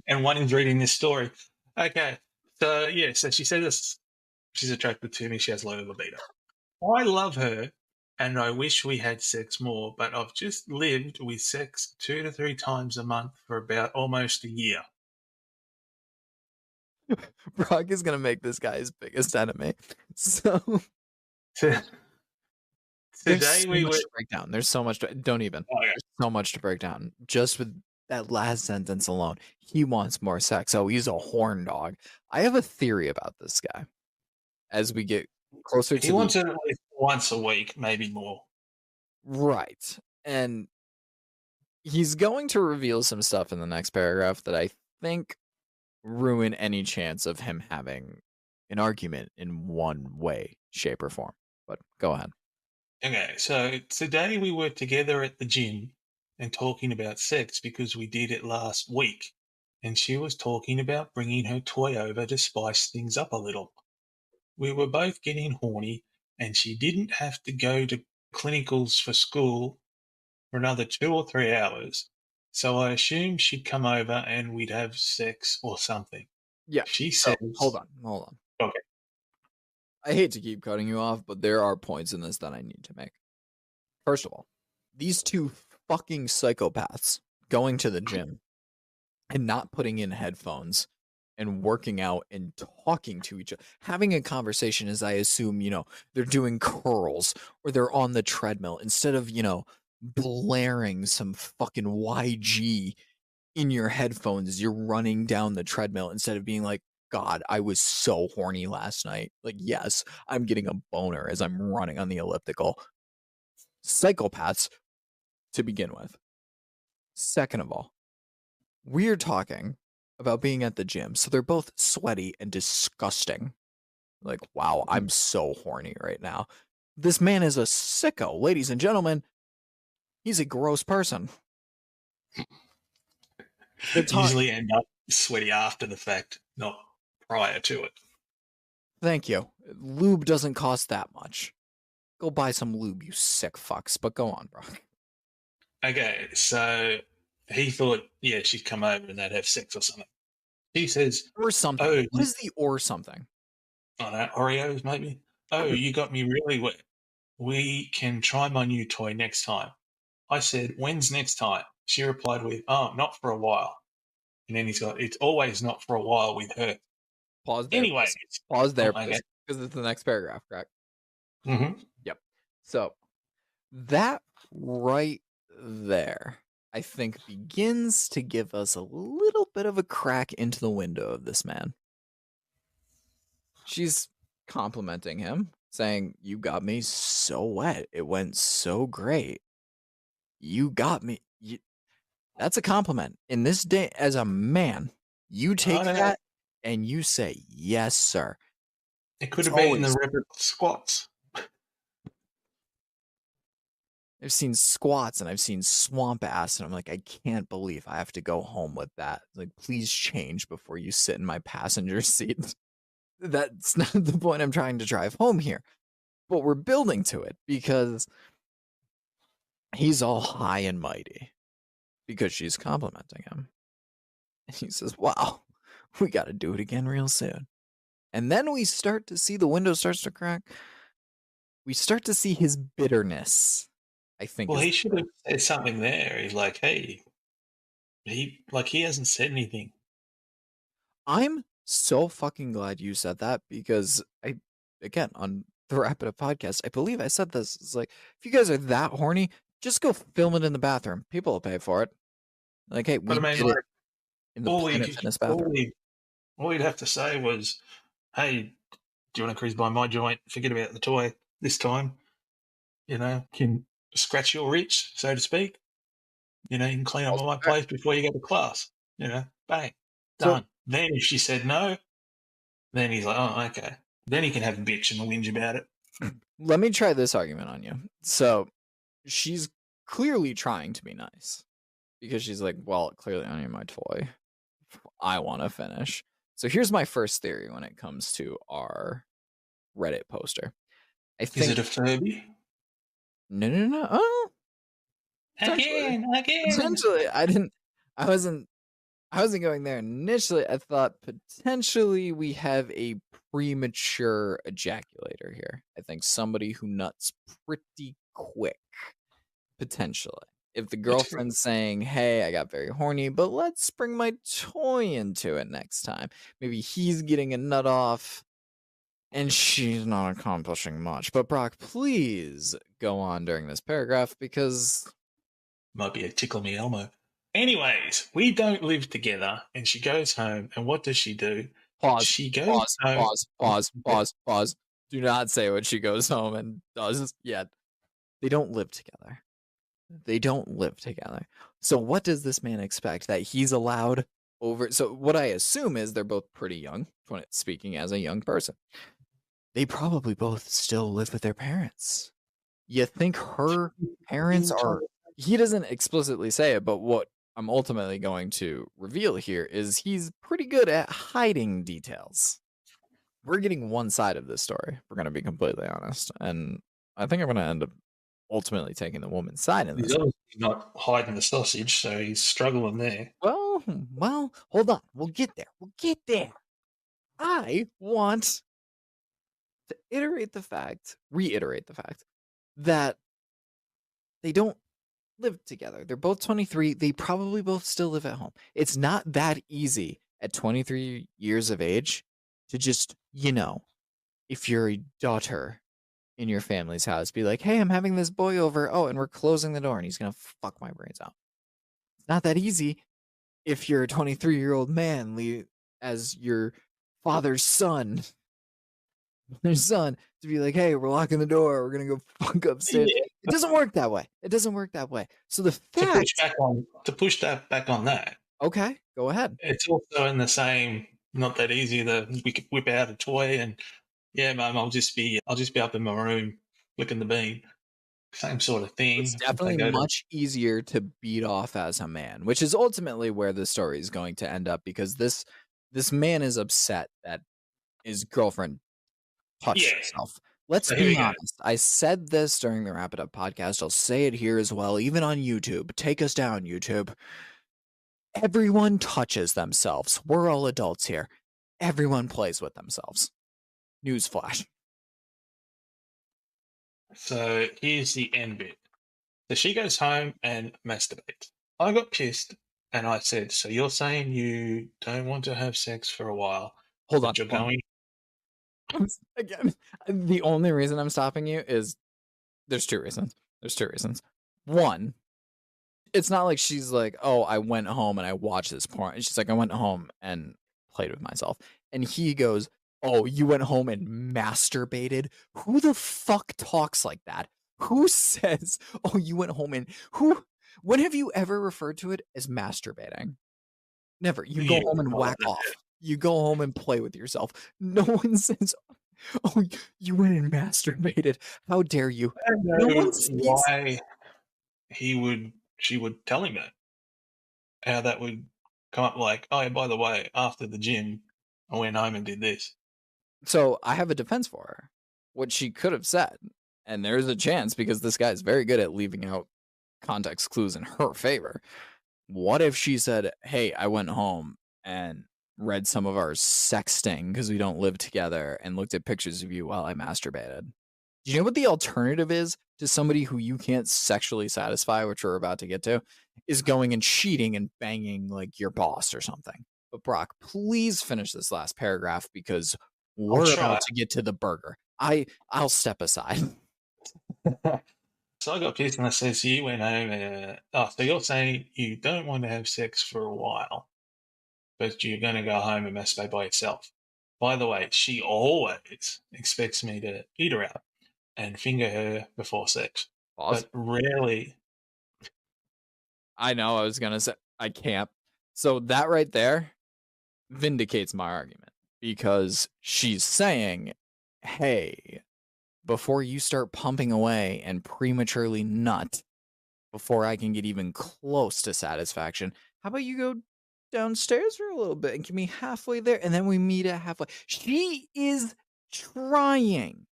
And one is reading this story. Okay. So, yeah, so she says she's attracted to me. She has low libido. I love her and I wish we had sex more, but I've just lived with sex 2 to 3 times a month for about almost a year. Brock is gonna make this guy his biggest enemy. So there's Today so we much were. to break down. There's so much to don't even. Oh, yeah. There's so much to break down. Just with that last sentence alone. He wants more sex. Oh, he's a horn dog. I have a theory about this guy as we get closer He to the wants it at least once a week, maybe more. right. And he's going to reveal some stuff in the next paragraph that I think ruin any chance of him having an argument in one way, shape, or form. But go ahead. Okay, so today we were together at the gym and talking about sex because we did it last week. And she was talking about bringing her toy over to spice things up a little. We were both getting horny, and she didn't have to go to clinicals for school for another 2 or 3 hours. So I assumed she'd come over and we'd have sex or something. Yeah. She So hold says, on. okay. I hate to keep cutting you off, but there are points in this that I need to make. First of all, these two fucking psychopaths going to the gym and not putting in headphones and working out and talking to each other, having a conversation as I assume, they're doing curls or they're on the treadmill instead of, blaring some fucking YG in your headphones as you're running down the treadmill instead of being like, God, I was so horny last night. Like, yes, I'm getting a boner as I'm running on the elliptical. Psychopaths to begin with. Second of all, we're talking about being at the gym. So they're both sweaty and disgusting. Like, wow, I'm so horny right now. This man is a sicko, ladies and gentlemen. He's a gross person. Usually end up sweaty after the fact, not prior to it. Thank you. Lube doesn't cost that much. Go buy some lube, you sick fucks. But go on, bro. Okay, so he thought, yeah, she'd come over and they'd have sex or something. He says, Or something. oh, What is the or something? I don't know, Oreos maybe? Oh, you got me really wet. We can try my new toy next time. I said, when's next time? She replied with, oh, not for a while. And then he's got, it's always not for a while with her. Pause there. Anyways. Pause there, Okay. because it's the next paragraph, correct? Mm-hmm. Yep. So that right there, I think, begins to give us a little bit of a crack into the window of this man. She's complimenting him, saying, you got me so wet. It went so great. You got me. That's a compliment. In this day, as a man, you take that and you say, yes, sir. It could have been the Rebel squats. I've seen squats and I've seen swamp ass, and I'm like, I can't believe I have to go home with that. Like, please change before you sit in my passenger seat. That's not the point I'm trying to drive home here. But we're building to it because he's all high and mighty because she's complimenting him. And he says, wow, we got to do it again real soon. And then we start to see the window starts to crack. We start to see his bitterness, I think. Well, he should have said something there. He's like, hey, he hasn't said anything. I'm so fucking glad you said that because again, on the Wrap It Up podcast, I believe I said this. It's like, if you guys are that horny, just go film it in the bathroom. People will pay for it. Like, hey, we did it in the Planet Fitness bathroom. All you'd have to say was, hey, do you want to cruise by my joint? Forget about the toy this time. Can scratch your itch, so to speak. You can clean up my place before you go to class. Bang, done. Then if she said no, then he's like, oh, okay. Then he can have a bitch and a whinge about it. Let me try this argument on you. So she's clearly trying to be nice because she's like, well, clearly I need my toy. I want to finish. So here's my first theory when it comes to our Reddit poster. Is it a Furby? No. Oh, again. Potentially, I wasn't going there initially. I thought potentially we have a premature ejaculator here. I think somebody who nuts pretty quick, potentially. If the girlfriend's saying, hey, I got very horny, but let's bring my toy into it next time. Maybe he's getting a nut off and she's not accomplishing much. But Brock, please go on during this paragraph because... Might be a tickle me Elmo. Anyways, we don't live together and she goes home and what does she do? Pause. She goes home. Pause. Do not say what she goes home and does yet. They don't live together. So what does this man expect? That he's allowed over? So what I assume is they're both pretty young, speaking as a young person. They probably both still live with their parents. You think her parents are... He doesn't explicitly say it, but what I'm ultimately going to reveal here is he's pretty good at hiding details. We're getting one side of this story. We're going to be completely honest. And I think I'm going to end up ultimately taking the woman's side in He's this. obviously not hiding the sausage, so he's struggling there. Well, hold on. We'll get there. We'll get there. I want to reiterate the fact that they don't live together. They're both 23. They probably both still live at home. It's not that easy at 23 years of age to just, if you're a daughter in your family's house, be like, hey, I'm having this boy over. Oh, and we're closing the door and he's going to fuck my brains out. It's not that easy if you're a 23-year-old man as your father's son. Their son to be like, hey, we're locking the door. We're going to go fuck upstairs. Yeah. It doesn't work that way. So the fact. To push that back on that, Okay, go ahead. it's also in the same. Not that easy. We could whip out a toy and yeah, mum, I'll just be up in my room flicking the bean. Same sort of It's thing. If they definitely go to much easier to beat off as a man, which is ultimately where the story is going to end up because this man is upset that his girlfriend touched herself. Let's So here be we go. honest. I said this during the Wrap It Up podcast. I'll say it here as well, even on YouTube. Take us down, YouTube. Everyone touches themselves. We're all adults here. Everyone plays with themselves. Newsflash. So here's the end bit. So she goes home and masturbates. I got pissed and I said, so you're saying you don't want to have sex for a while, Hold on. but you're going. Again, the only reason I'm stopping you is there's two reasons. One, it's not like she's like, oh, I went home and I watched this porn. She's like, I went home and played with myself. And he goes, oh, you went home and masturbated? Who the fuck talks like that? Who says, oh, you went home and when have you ever referred to it as masturbating? Never. You go home and whack off. You go home and play with yourself. No one says, oh, you went and masturbated. How dare you? I don't No know one speaks. why she would tell him that. How that would come up like, oh, by the way, after the gym, I went home and did this. So I have a defense for her. What she could have said, and there's a chance because this guy is very good at leaving out context clues in her favor. What if she said, hey, I went home and read some of our sexting because we don't live together and looked at pictures of you while I masturbated? Do you know what the alternative is to somebody who you can't sexually satisfy, which we're about to get to, is going and cheating and banging like your boss or something? But Brock, please finish this last paragraph because we're about to get to the burger. I'll step aside. So I got pissed and I said, so you went home and, so you're saying you don't want to have sex for a while, but you're going to go home and masturbate by yourself. By the way, she always expects me to eat her out and finger her before sex, Pause. but rarely. I know I was going to say, I can't. So that right there vindicates my argument because she's saying, hey, before you start pumping away and prematurely nut, before I can get even close to satisfaction, how about you go downstairs for a little bit and get me halfway there and then we meet at halfway? She is trying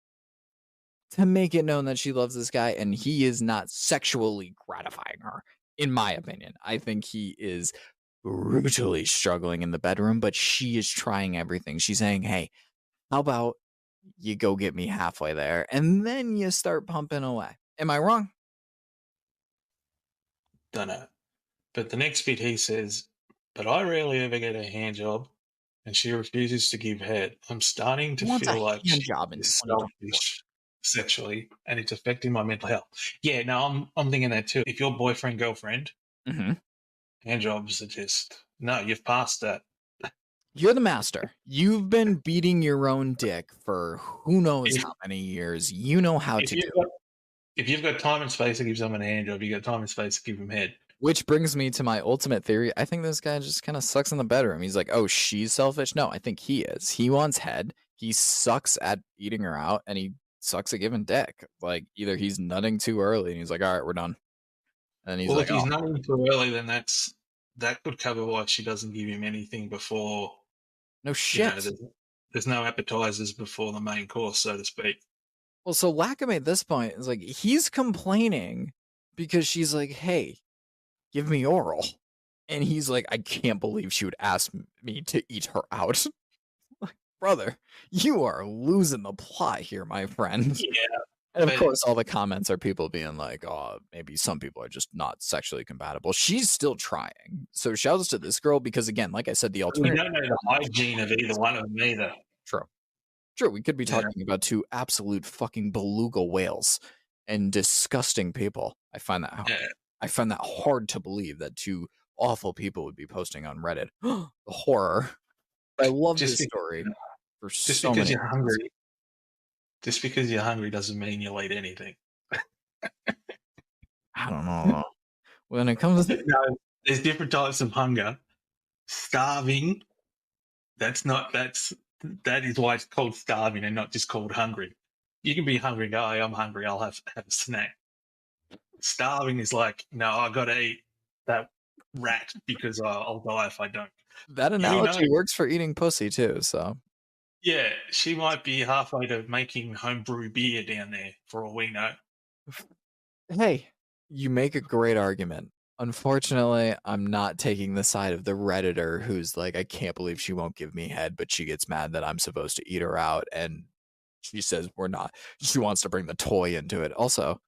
to make it known that she loves this guy and he is not sexually gratifying her, in my opinion. I think he is brutally struggling in the bedroom, but she is trying everything. She's saying, hey, how about you go get me halfway there and then you start pumping away? Am I wrong? Don't know. But the next bit he says, but I rarely ever get a hand job and she refuses to give head. I'm starting to Who wants a feel like hand she job in is 2024? selfish sexually and it's affecting my mental health. Yeah, no, I'm thinking that too. If your boyfriend, girlfriend, hand jobs are just, no, you've passed that. You're the master. You've been beating your own dick for who knows how many years. You know how to do it. If you've got time and space to give someone a hand job, you got time and space to give them head. Which brings me to my ultimate theory. I think this guy just kind of sucks in the bedroom. He's like, oh, she's selfish. No, I think he is. He wants head. He sucks at eating her out, and he sucks at giving dick. Like, either he's nutting too early, and he's like, all right, we're done. And he's Well, like, if he's oh, nutting too early, then that could cover why she doesn't give him anything before. no shit. There's no appetizers before the main course, so to speak. Well, so Lakame at this point is like, he's complaining because she's like, hey, give me oral. And he's like, I can't believe she would ask me to eat her out. Like, brother, you are losing the plot here, my friend. Yeah, And of but course, all the comments are people being like, oh, maybe some people are just not sexually compatible. She's still trying. So shouts to this girl because, again, like I said, the we alternative. don't know the hygiene of either one of them either. True. True. We could be Yeah. talking about two absolute fucking beluga whales and disgusting people. I find that hard to believe that two awful people would be posting on Reddit. The horror. I love this story for Just so because many you're reasons. hungry, just because you're hungry doesn't mean you'll eat anything. I don't know. When it comes to No, there's different types of hunger. Starving, that is why it's called starving and not just called hungry. You can be hungry and go, "Hey, I'm hungry, I'll have a snack." Starving is like, no, I got to eat that rat because I'll die if I don't. that Who knows? analogy works for eating pussy too, so Yeah, she might be halfway to making homebrew beer down there for all we know. hey, you make a great argument. Unfortunately, I'm not taking the side of the Redditor who's like, I can't believe she won't give me head, but she gets mad that I'm supposed to eat her out, and she says we're not. She wants to bring the toy into it. Also,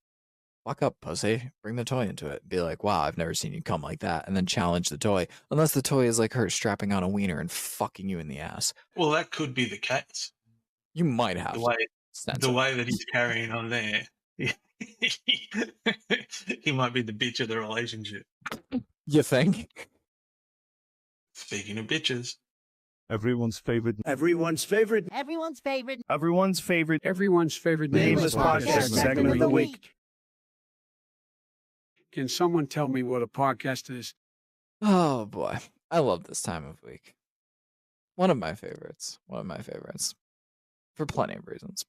fuck up, pussy. Bring the toy into it. Be like, wow, I've never seen you come like that, and then challenge the toy. Unless the toy is like her strapping on a wiener and fucking you in the ass. Well, that could be the case. You might have The way censor. that he's carrying on there, he might be the bitch of the relationship. You think? Speaking of bitches, Everyone's favorite Everyone's favorite nameless podcast segment of the week. Can someone tell me what a podcast is? Oh boy, I love this time of week. One of my favorites. For plenty of reasons.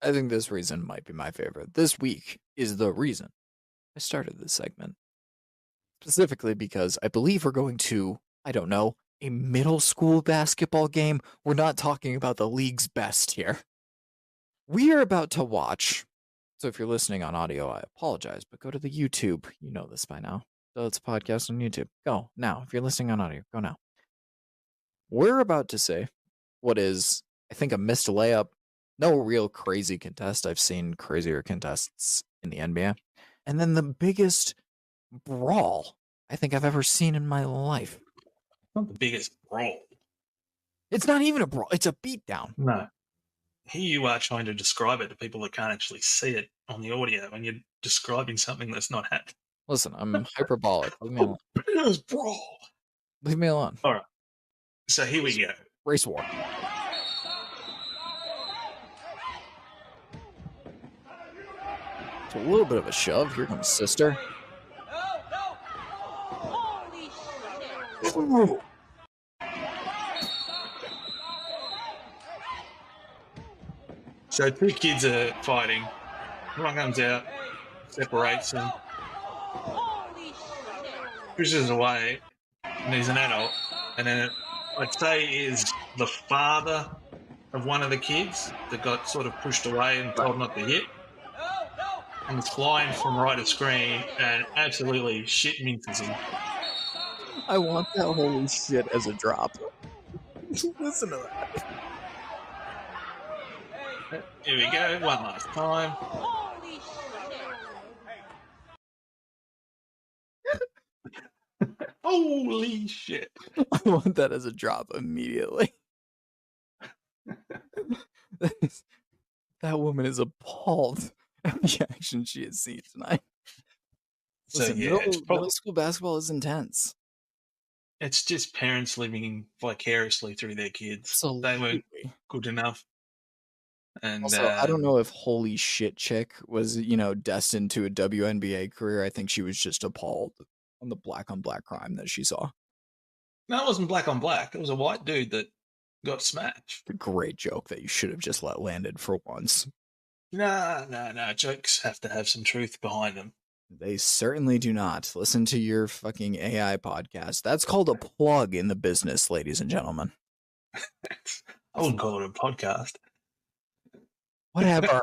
I think this reason might be my favorite. This week is the reason I started this segment. Specifically because I believe we're going to, I don't know, a middle school basketball game. We're not talking about the league's best here. We are about to watch. So if you're listening on audio, I apologize, but go to the YouTube. You know this by now. So it's a podcast on YouTube. Go now. If you're listening on audio, go now. We're about to say what is, I think, a missed layup. No real crazy contest. I've seen crazier contests in the NBA. And then the biggest brawl I think I've ever seen in my life. not the biggest brawl. It's not even a brawl. It's a beatdown. No. Here you are trying to describe it to people that can't actually see it on the audio, and you're describing something that's not happening. Listen, I'm hyperbolic. Leave me alone. Biggest brawl. Leave me alone. All right. So here we go. Race war. It's a little bit of a shove. Here comes sister. Holy shit. So two kids are fighting. One comes out, separates them, Holy shit. pushes away, and he's an adult. And then I'd say is the father of one of the kids that got sort of pushed away and told not to hit. And is flying from right of screen and absolutely shit minces him. I want that holy shit as a drop. Listen to that. Here we go, one last time. Holy shit. Holy shit. I want that as a drop immediately. That woman is appalled at the action she has seen tonight. So Listen, yeah, middle school basketball is intense. it's just parents living vicariously through their kids. They Absolutely. weren't good enough. And Also, I don't know if holy shit chick was, destined to a WNBA career. I think she was just appalled on the black on black crime that she saw. No, it wasn't black on black. It was a white dude that got smashed. A great joke that you should have just let landed for once. No. Jokes have to have some truth behind them. They certainly do not. Listen to your fucking AI podcast. That's called a plug in the business, ladies and gentlemen. I wouldn't call it a podcast. Whatever.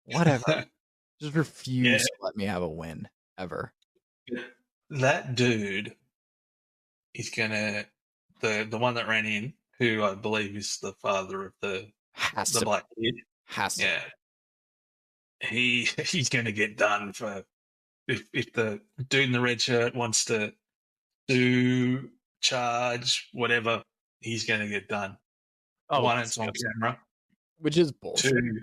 Whatever. Just refuse Yeah. to let me have a win ever. That dude is gonna the one that ran in, who I believe is the father of the Has to. black kid. Has to. Yeah, he's gonna get done for if the dude in the red shirt wants to do charge whatever, he's gonna get done. Oh, One, it's on camera. which is bullshit. Two,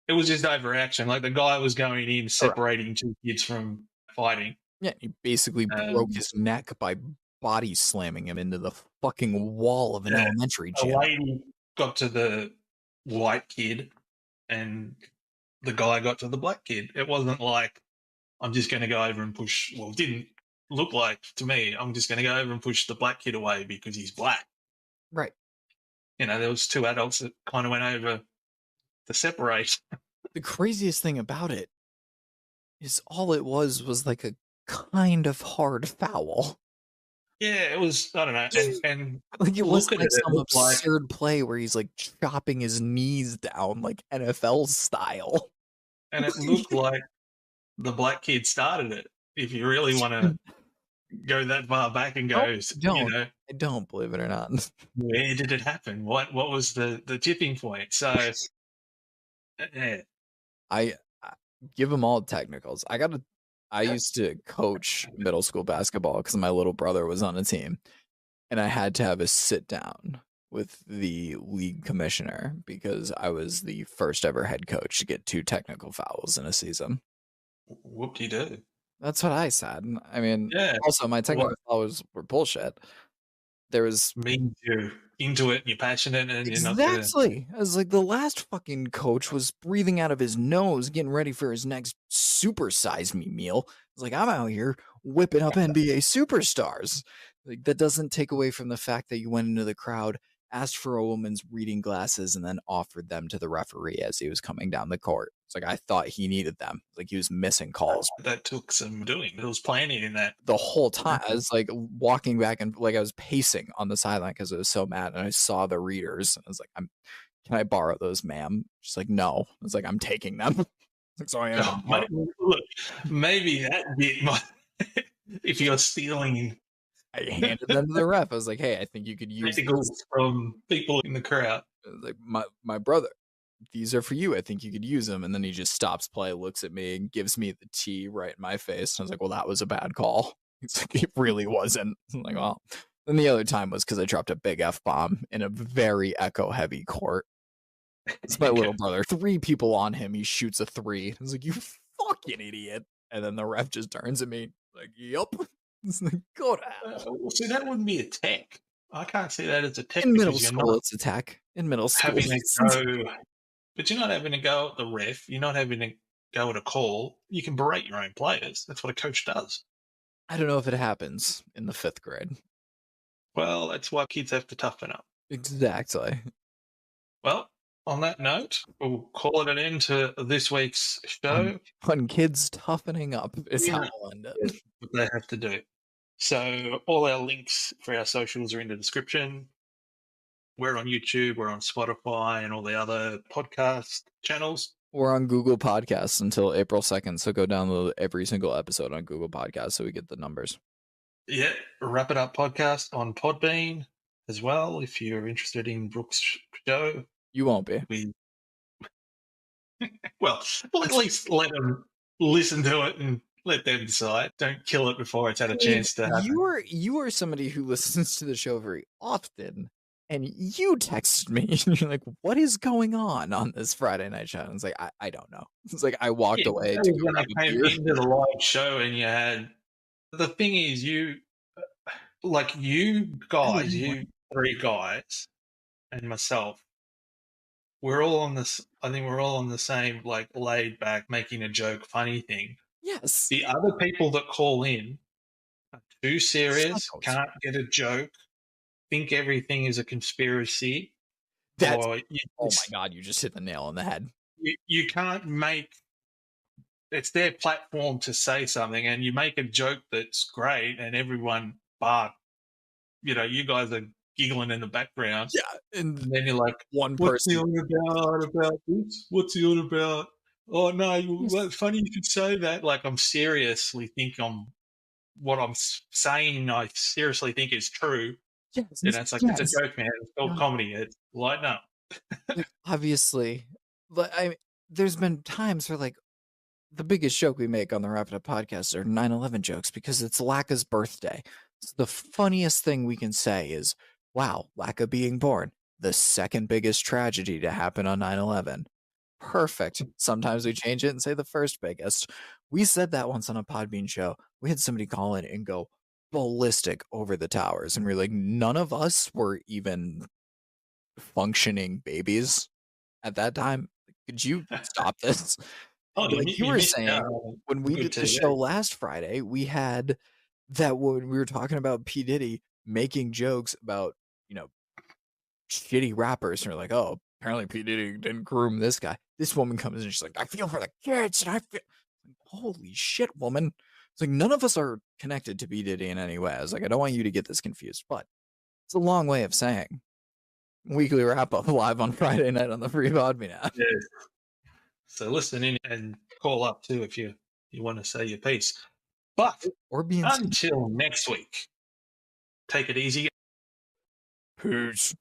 it was just overreaction. Like the guy was going in, separating two kids from fighting. Yeah, he basically broke his neck by body slamming him into the fucking wall of an elementary A gym. lady got to the white kid, and the guy got to the black kid. It wasn't like, I'm just going to go over and push. Well, it didn't look like to me, I'm just going to go over and push the black kid away because he's black. Right. You know, there was two adults that kind of went over to separate. The craziest thing about it is all it was like a kind of hard foul. Yeah, it was, I don't know. And Like it wasn't like some looked like- absurd play where he's like chopping his knees down like NFL style. and it looked like the black kid started it. If you really want to go that far back and go, you know, I don't, believe it or not. where did it happen? What was the tipping point? So, yeah. I give them all technicals. I used to coach middle school basketball because my little brother was on a team, and I had to have a sit down with the league commissioner because I was the first ever head coach to get 2 technical fouls in a season. Whoop-de-doo. That's what I said. I mean, Yeah. also my technical fouls were bullshit. There was Means you're into it, you're passionate, and you're not gonna... exactly. I was like, the last fucking coach was breathing out of his nose, getting ready for his next super size me meal. I was like, I'm out here whipping up NBA superstars. Like, that doesn't take away from the fact that you went into the crowd, asked for a woman's reading glasses, and then offered them to the referee as he was coming down the court. It's like, I thought he needed them. Like, he was missing calls. That took some doing. There was planning in that. The whole time I was like walking back and like I was pacing on the sideline because I was so mad, and I saw the readers. I was like, can I borrow those, ma'am? She's like, no. I was like, I'm taking them. Like, so I am. Look, maybe that bit might, if you're stealing I handed them to the ref. I was like, hey, I think you could use technicals these. from people in the crowd. I was like, my brother, these are for you. I think you could use them. And then he just stops play, looks at me, and gives me the T right in my face. And I was like, well, that was a bad call. He's like, it really wasn't. I'm like, well. Then the other time was because I dropped a big F-bomb in a very echo-heavy court. It's my little brother. 3 people on him. He shoots a 3. I was like, you fucking idiot. And then the ref just turns at me like, yup. It's like, go to hell. Well, see, that wouldn't be a tech. I can't see that as a tech. In middle because you're school, not it's a tech. In middle school. having to go, but you're not having to go at the ref. You're not having to go at a call. You can berate your own players. That's what a coach does. I don't know if it happens in the 5th grade. Well, that's why kids have to toughen up. Exactly. Well, on that note, we'll call it an end to this week's show. When kids toughening up is how Yeah. we'll end it. That's what they have to do. So all our links for our socials are in the description. We're on YouTube, we're on Spotify, and all the other podcast channels. We're on Google Podcasts until April 2nd, so go download every single episode on Google Podcasts so we get the numbers. Yeah, Wrap It Up podcast on Podbean as well. If you're interested in Brooks' show, You won't be. well, at least let them listen to it and let them decide. Don't kill it before it's had a chance to happen. You are somebody who listens to the show very often, and you texted me and you're like, what is going on this Friday night show? And it's like, I don't know. It's like I walked away that to was go when I have a came beer. into the live show and you had the thing is you guys, you 3 guys and myself, we're all on this. I think we're all on the same like laid back, making a joke, funny thing. Yes. The other people that call in are too serious, Psychos. can't get a joke, think everything is a conspiracy. That's, or oh my God, you just hit the nail on the head. you can't make. It's their platform to say something, and you make a joke that's great, and everyone bark. You know, you guys are giggling in the background. Yeah, and And then you're like, one what's he person. on about this? What's he on about? Oh, no, well, funny you should say that. Like, I'm seriously think what I'm saying, I seriously think is true. Yes, You know, it's like, it's a joke, man. It's called comedy. It's lighten up. like, obviously, but there's been times where like the biggest joke we make on the Wrap It Up podcast are 9/11 jokes because it's Laka's birthday. So the funniest thing we can say is, "Wow, Laka being born, the second biggest tragedy to happen on 9/11." Perfect. Sometimes we change it and say the first biggest. We said that once on a Podbean show. We had somebody call in and go ballistic over the towers, and we're like, none of us were even functioning babies at that time. Could you stop this? Oh, Like you were missed saying, out on when we good did the TV. show last Friday, we had that when we were talking about P. Diddy making jokes about, shitty rappers, and we're like, oh, apparently P. Diddy didn't groom this guy. This woman comes in and she's like, I feel for the kids, and I feel holy shit, woman. It's like none of us are connected to P. Diddy in any way. I was like, I don't want you to get this confused, but it's a long way of saying weekly wrap up live on Friday night on the free Podbean app. Yeah. So listen in and call up too if you want to say your piece. But Or being until next week, take it easy. Peace.